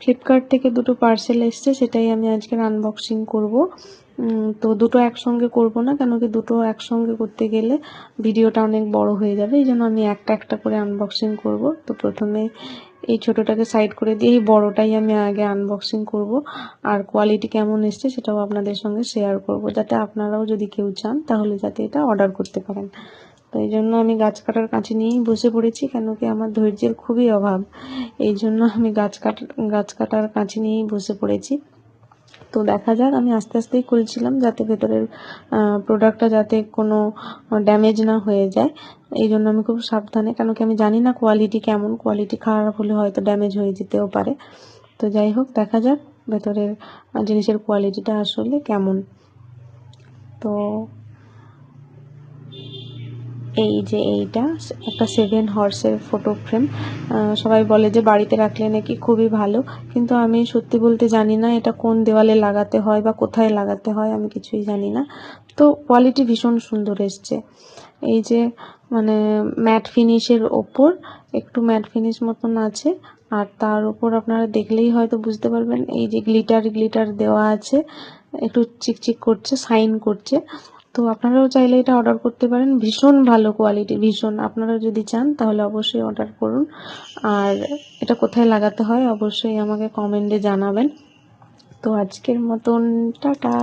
Flipkart থেকে দুটো parcel এসছে, সেটাই আমি আজকের আনবক্সিং করব। তো দুটো একসঙ্গে করব না, কেন কি দুটো একসঙ্গে করতে গেলে ভিডিওটা অনেক বড় হয়ে যাবে, এই জন্য আমি একটা একটা করে আনবক্সিং করব। তো প্রথমে এই ছোটোটাকে সাইড করে দিয়ে এই বড়টাই আমি আগে আনবক্সিং করব, আর কোয়ালিটি কেমন এসছে সেটাও আপনাদের সঙ্গে শেয়ার করব, যাতে আপনারাও যদি কেউ চান তাহলে যাতে এটা অর্ডার করতে পারেন। তো এই জন্য আমি গাছ কাটার কাঁচি নিয়েই বসে পড়েছি, কেন কি আমার ধৈর্যের খুবই অভাব, এই জন্য আমি গাছ কাটার কাঁচি নিয়েই বসে পড়েছি। তো দেখা যাক, আমি আস্তে আস্তেই খুলছিলাম যাতে ভেতরের প্রোডাক্টটা যাতে কোনো ড্যামেজ না হয়ে যায়, এই জন্য আমি খুব সাবধানে, কেন কি আমি জানি না কোয়ালিটি কেমন, কোয়ালিটি খারাপ হলে হয়তো ড্যামেজ হয়ে যেতেও পারে। তো যাই হোক, দেখা যাক ভেতরের জিনিসের কোয়ালিটিটা আসলে কেমন। তো এই যে এইটা একটা 7 হর্সের ফটো ফ্রেম, সবাই বলে যে বাড়িতে রাখলে নাকি খুবই ভালো, কিন্তু আমি সত্যি বলতে জানি না এটা কোন দেওয়ালে লাগাতে হয় বা কোথায় লাগাতে হয়, আমি কিছুই জানি না। তো কোয়ালিটি ভীষণ সুন্দর এসছে। এই যে মানে ম্যাট ফিনিশের ওপর একটু ম্যাট ফিনিশ মতন আছে, আর তার উপর আপনারা দেখলেই হয়তো বুঝতে পারবেন এই যে গ্লিটার দেওয়া আছে, একটু চিকচিক করছে, শাইন করছে। তো আপনারাও চাইলে এটা অর্ডার করতে পারেন, ভীষণ ভালো কোয়ালিটি, ভীষণ। আপনারা যদি চান তাহলে অবশ্যই অর্ডার করুন, আর এটা কোথায় লাগাতে হয় অবশ্যই আমাকে কমেন্টে জানাবেন। তো আজকের মতন টাটা।